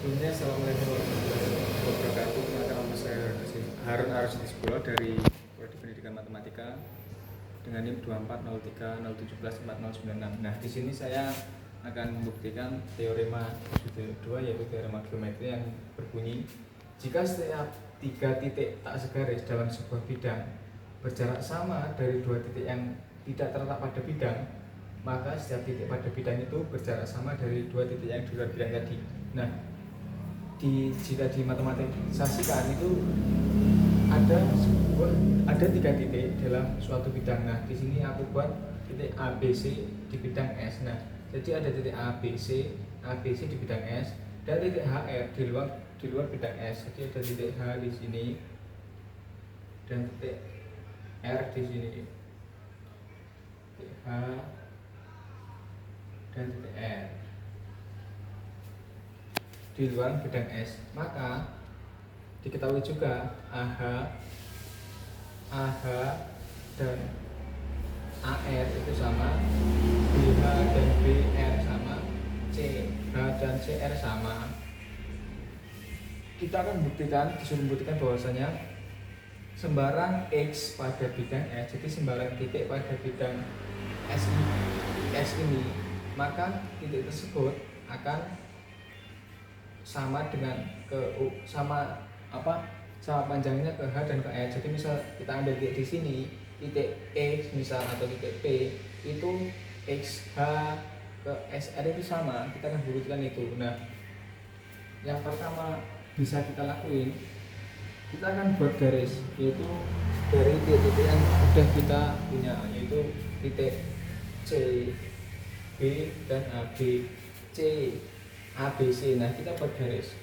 Sebelumnya assalamualaikum warahmatullahi wabarakatuh. Nama saya Harun Arsyid Sebuah dari Prodi Pendidikan Matematika dengan NIM 24030174096. Nah, di sini saya akan membuktikan teorema kedua, yaitu teorema geometri yang berbunyi jika setiap tiga titik tak segaris dalam sebuah bidang berjarak sama dari dua titik yang tidak terletak pada bidang, maka setiap titik pada bidang itu berjarak sama dari dua titik yang di luar bidang tadi. Nah, jika di matematisasikan itu ada tiga titik dalam suatu bidang. Nah, di sini aku buat titik A, B, C di bidang S. Nah, jadi ada titik A, B, C di bidang S dan titik HR di luar bidang S. Jadi ada titik H di sini dan titik R di sini. Titik H dan titik R di luar bidang S. Maka diketahui juga AH dan AR itu sama, BH dan BR sama, CH dan CR sama. Kita akan disuruh membuktikan bahwasanya sembarang X pada bidang S, jadi sembarang titik pada bidang S ini, maka titik tersebut akan sama dengan sama panjangnya ke H dan ke R. Jadi misal kita ambil titik di sini, titik X misal atau titik P itu X H ke SR itu sama, kita akan buktikan itu. Nah, yang pertama bisa kita lakuin, kita akan buat garis, yaitu dari titik yang sudah kita punya, yaitu titik C, B dan AB. C, A, B, C. Nah, kita buat garis.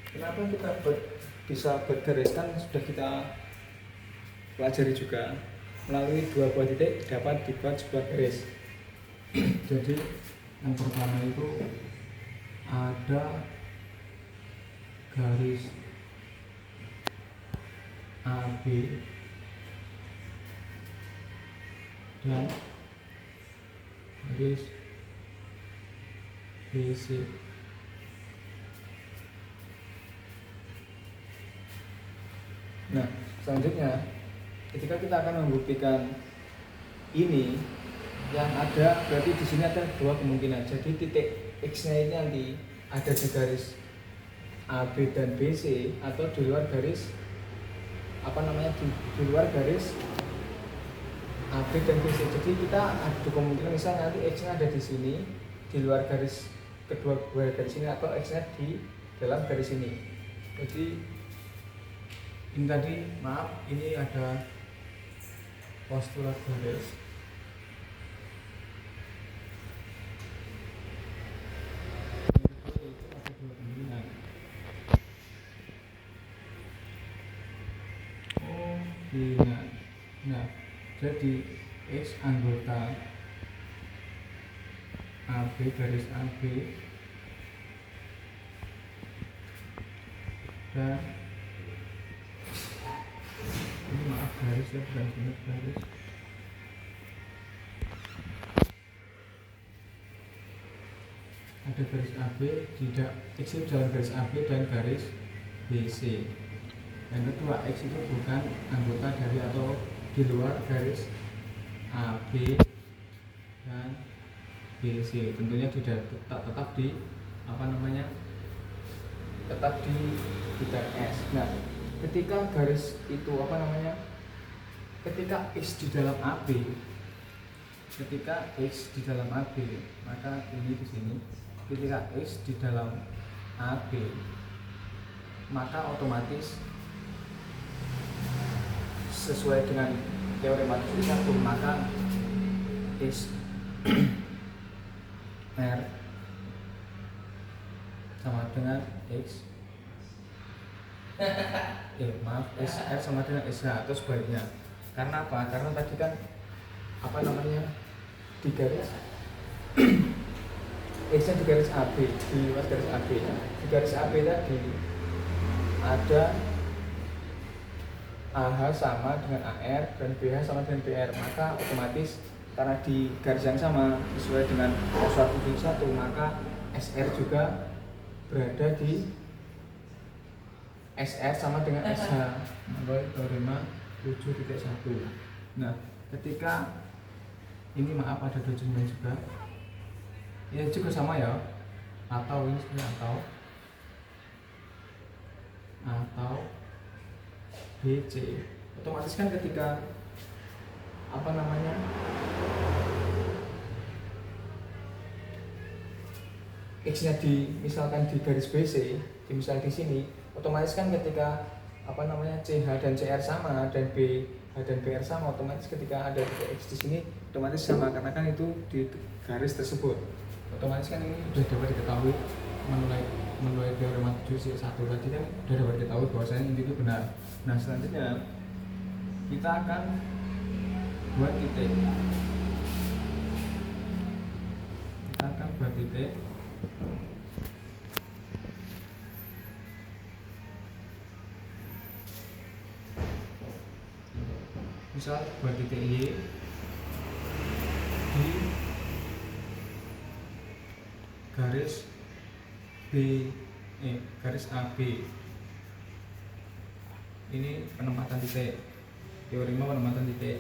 Kenapa kita bisa buat garis? Kan sudah kita pelajari juga, melalui dua buah titik dapat dibuat sebuah garis. Jadi yang pertama itu ada garis AB dan garis BC. Nah, selanjutnya ketika kita akan membuktikan ini, yang ada berarti di sini ada dua kemungkinan. Jadi titik X-nya ini nanti ada di garis AB dan BC atau di luar garis di luar garis AB dan BC. Jadi kita ada kemungkinan misal nanti X-nya ada di sini di luar garis kedua garis ini, atau X-nya di dalam garis ini. Jadi ini tadi, maaf, ini ada postulat garis. Nah, jadi X anggota AB garis AB dan ini maaf garis ya, bukan benar garis. Ada garis AB, tidak X itu dalam garis AB dan garis BC. Yang kedua, X itu bukan anggota dari atau di luar garis AB dan BC. Tentunya tidak tetap di tetap di bidang S. Nah, ketika garis itu ketika X di dalam AB, maka ini di sini ketika X di dalam AB, maka otomatis sesuai dengan teorema satu, maka X R sama dengan X SR sama dengan SH atau sebaliknya. Karena apa? Karena tadi kan di garis X nya di garis AB, di luar garis AB. Di garis AB tadi ada AH sama dengan AR dan BH sama dengan BR, maka otomatis karena di garis yang sama sesuai dengan dasar 1, maka SR juga berada di SR sama dengan SH menurut teorema 7.1. Nah, ketika ini maaf ada 2 jumlah juga, ya juga sama ya, atau ini sebenarnya atau BC, otomatis kan ketika apa namanya X nya misalkan di garis BC, misal di sini, otomatis kan ketika apa namanya CH dan CR sama dan BH dan BR sama, otomatis ketika ada X di sini otomatis sama karena kan itu di garis tersebut. Otomatis kan ini sudah dapat diketahui melalui teorema 7.1 tadi kan sudah dapat diketahui bahwasanya ini itu benar. Nah, selanjutnya kita akan buat titik. Misal buat titik Y di garis garis AB. Ini penempatan titik, teorema penempatan titik.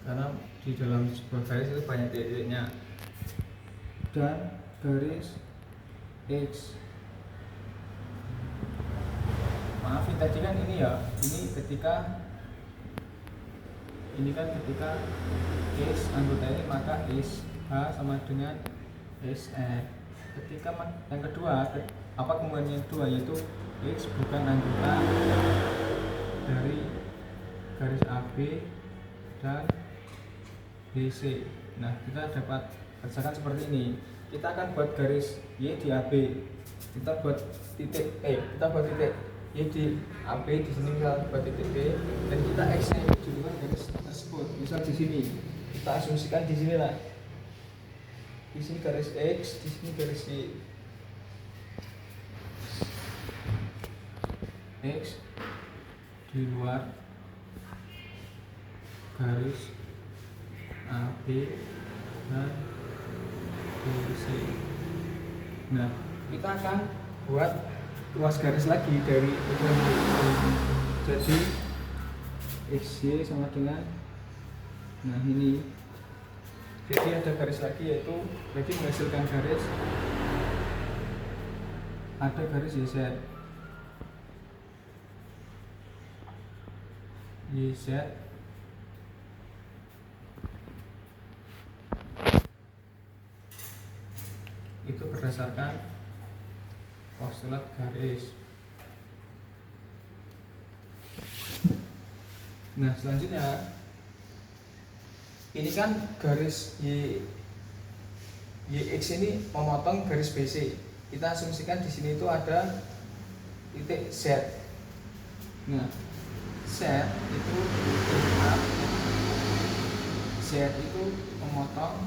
Karena di dalam sebuah garis itu banyak titik-titiknya. Dan garis X, maafin tadi kan ini ya, ini ketika X anggota ini, maka X H sama dengan SR. Ketika yang kedua, apa kemungkinan yang kedua, yaitu X bukan anggota dari garis AB dan BC. Nah, kita dapat kerjakan seperti ini. Kita akan buat garis Y di AB. Kita buat titik Y di AB di sini, misal buat titik B, dan kita X nya di luar garis tersebut. Misal di sini, kita asumsikan di sini lah. Di sini garis X, di sini garis Y. X di luar garis AB dan BC. Nah, kita akan buat luas garis lagi dari ukuran ini. Jadi XY sama dengan, nah ini, jadi ada garis lagi, yaitu jadi menghasilkan garis, ada garis YZ itu berdasarkan postulat garis. Nah, selanjutnya ini kan garis YX ini memotong garis BC. Kita asumsikan di sini itu ada titik Z. Nah, Z itu memotong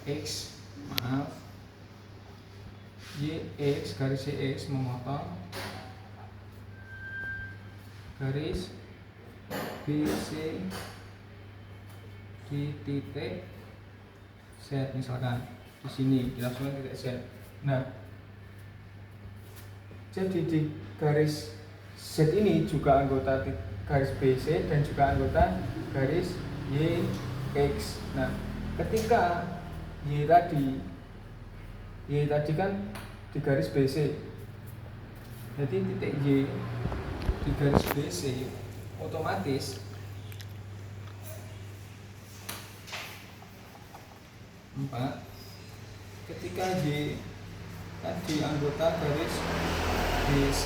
X, maaf, YX, garis YX memotong garis BC di titik Z, misalkan di sini kita langsung titik Z. Nah, jadi di garis Z ini juga anggota garis BC dan juga anggota garis YX. Nah, ketika Y tadi kan di garis BC, jadi titik Y di garis BC, otomatis ketika Y tadi anggota garis BC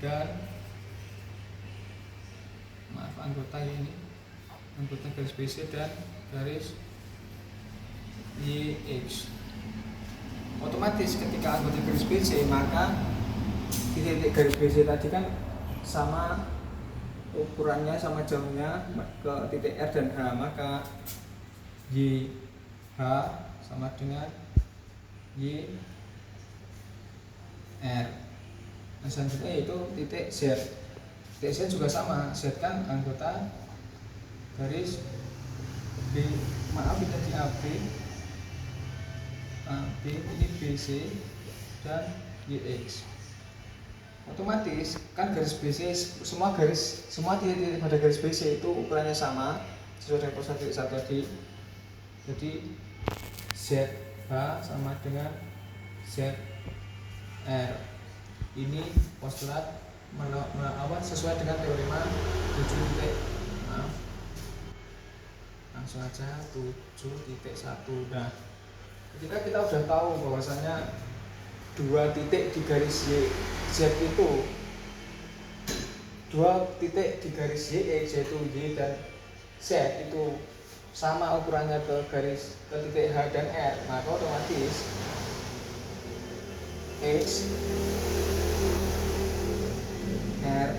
dan anggota garis BC dan garis YX, otomatis ketika anggota garis BC, maka titik garis BC tadi kan sama ukurannya, sama jauhnya ke titik R dan H, maka YH sama dengan YR. Nah, selanjutnya yaitu titik Z. Titik Z juga sama, Z kan anggota garis B, maaf ini tadi AB, ini BC dan YX. Otomatis kan garis BC, semua titik-titik pada garis BC itu ukurannya sama sesuai dengan postulat titik 1 tadi. Jadi ZH sama dengan ZR. Ini postulat sesuai dengan teorema 7 titik. Langsung aja 7.1. Nah, ketika kita udah tahu bahwasanya dua titik di garis Z itu, dua titik di garis YX yaitu Y dan Z itu sama ukurannya ke titik H dan R, maka otomatis X R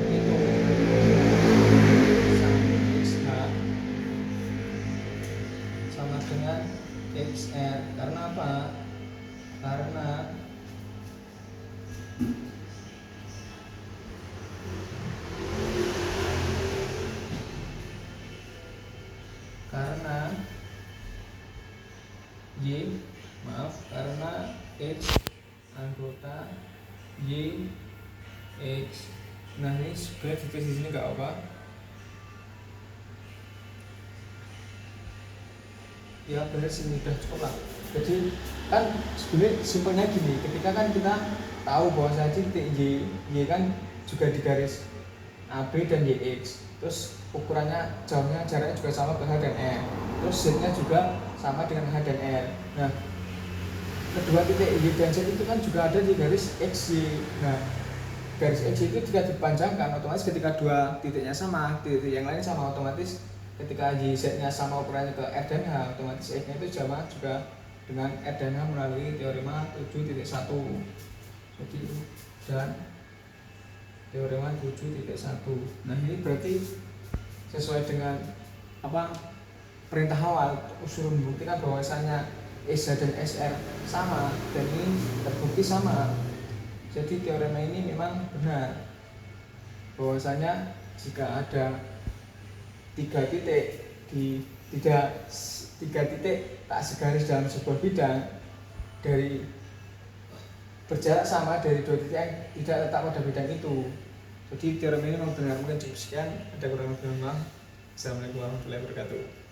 itu XH sama dengan XR. Karena apa? Karena X anggota YX. Nah, ini sebenarnya ditulis di sini nggak apa, ya benar sih, udah cukup lah. Jadi kan sebenarnya simpelnya gini, ketika kan kita tahu bahwa saja titik Y kan juga di garis AB dan YX, terus ukurannya jaraknya juga sama ke H dan R, terus Z-nya juga sama dengan H dan R. Nah, kedua titik Y dan Z itu kan juga ada di garis XY. Nah, garis XY itu jika dipanjangkan, otomatis ketika dua titiknya sama, titik yang lain sama, otomatis ketika YZ-nya sama ukurannya ke R dan H, otomatis X-nya itu sama juga dengan R dan H melalui teorema 7.1. Jadi dan teorema 7.1. Nah, ini berarti sesuai dengan perintah awal, usul membuktikan bahwasanya SH dan SR sama, dan ini terbukti sama. Jadi teorema ini memang benar bahwasanya jika ada tiga titik tak segaris dalam sebuah bidang dari berjarak sama dari dua titik yang tidak letak pada bidang itu. Jadi teorema ini memang benar. Mungkin cukup sekian, ada kurang lebih. Assalamualaikum warahmatullahi wabarakatuh.